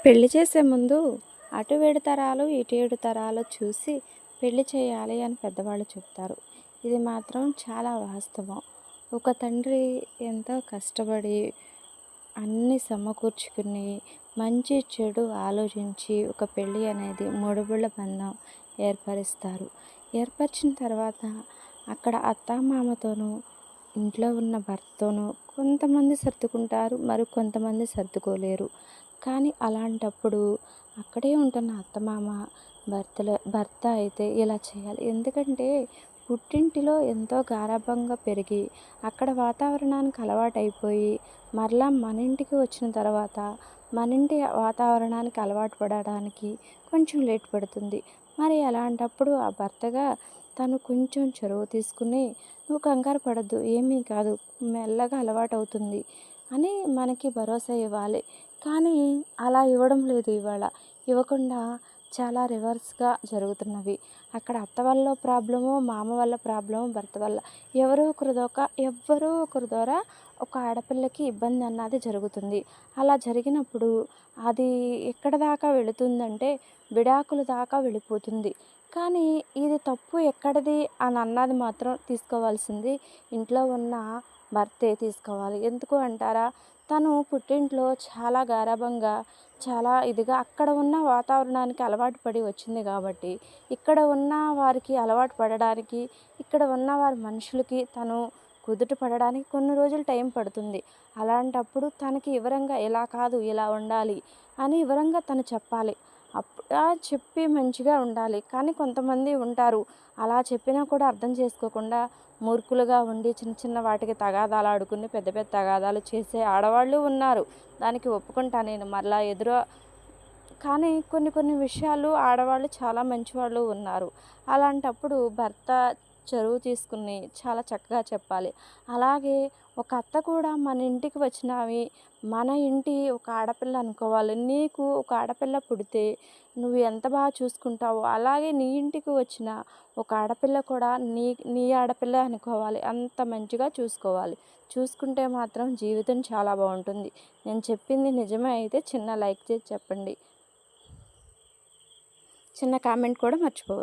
పెళ్లి చేసే ముందు అటు 7 తరాలు, ఇటు 7 తరాలు చూసి పెళ్లి చేయాలి అని పెద్దవాళ్ళు చెప్తారు. ఇది మాత్రం చాలా వాస్తవం. ఒక తండ్రి ఎంతో కష్టపడి అన్నీ సమకూర్చుకుని, మంచి చెడు ఆలోచించి ఒక పెళ్ళి అనేది మూడుముళ్ళ బంధం ఏర్పరుస్తారు. ఏర్పరిచిన తర్వాత అక్కడ అత్తామామతోనూ, ఇంట్లో ఉన్న భర్తతోనూ కొంతమంది సర్దుకుంటారు, మరి కొంతమంది సర్దుకోలేరు. కానీ అలాంటప్పుడు అక్కడే ఉంటున్న అత్తమామ భర్త అయితే ఇలా చేయాలి. ఎందుకంటే పుట్టింటిలో ఎంతో గారాబంగా పెరిగి అక్కడ వాతావరణానికి అలవాటైపోయి మరలా మన ఇంటికి వచ్చిన తర్వాత మన ఇంటి వాతావరణానికి అలవాటు పడడానికి కొంచెం లేట్ పడుతుంది. మరి అలాంటప్పుడు ఆ భర్తగా తను కొంచెం చొరవ తీసుకుని, నువ్వు కంగారు పడద్దు, ఏమీ కాదు, మెల్లగా అలవాటవుతుంది అని మనకి భరోసా ఇవ్వాలి. కానీ అలా ఇవ్వడం లేదు ఇవాళ. ఇవ్వకుండా చాలా రివర్స్‌గా జరుగుతున్నవి. అక్కడ అత్త వల్ల ప్రాబ్లము, మామ వల్ల ప్రాబ్లము, భర్త వల్ల ఎవ్వరో ఒకరి ద్వారా ఒక ఆడపిల్లకి ఇబ్బంది అన్నది జరుగుతుంది. అలా జరిగినప్పుడు అది ఎక్కడి దాకా వెళుతుందంటే విడాకుల దాకా వెళ్ళిపోతుంది. కానీ ఇది తప్పు ఎక్కడిది అని అన్నది మాత్రం తీసుకోవాల్సింది ఇంట్లో ఉన్న భర్తే తీసుకోవాలి. ఎందుకు అంటారా? తను పుట్టింట్లో చాలా గారాబంగా, చాలా ఇదిగా అక్కడ ఉన్న వాతావరణానికి అలవాటు పడి వచ్చింది కాబట్టి, ఇక్కడ ఉన్న వారికి అలవాటు పడడానికి, ఇక్కడ ఉన్న వారి మనుషులకి తను కుదుట పడడానికి కొన్ని రోజులు టైం పడుతుంది. అలాంటప్పుడు తనకి వివరంగా ఇలా కాదు, ఇలా ఉండాలి అని వివరంగా తను చెప్పాలి. చెప్పి మంచిగా ఉండాలి. కానీ కొంతమంది ఉంటారు, అలా చెప్పినా కూడా అర్థం చేసుకోకుండా మూర్ఖులుగా ఉండి చిన్న చిన్న వాటికి తగాదాలు ఆడుకుని పెద్ద పెద్ద తగాదాలు చేసే ఆడవాళ్ళు ఉన్నారు. దానికి ఒప్పుకుంటా నేను మరలా కానీ కొన్ని కొన్ని విషయాలు ఆడవాళ్ళు చాలా మంచివాళ్ళు ఉన్నారు. అలాంటప్పుడు భర్త చొరవ తీసుకుని చాలా చక్కగా చెప్పాలి. అలాగే ఒక అత్త కూడా మన ఇంటికి వచ్చినవి మన ఇంటి ఒక ఆడపిల్ల అనుకోవాలి. నీకు ఒక ఆడపిల్ల పుడితే నువ్వు ఎంత బాగా చూసుకుంటావో అలాగే నీ ఇంటికి వచ్చిన ఒక ఆడపిల్ల కూడా నీ ఆడపిల్ల అనుకోవాలి. అంత మంచిగా చూసుకోవాలి. చూసుకుంటే మాత్రం జీవితం చాలా బాగుంటుంది. నేను చెప్పింది నిజమే అయితే చిన్న లైక్ చేసి చెప్పండి. చిన్న కామెంట్ కూడా మర్చిపోవద్దు.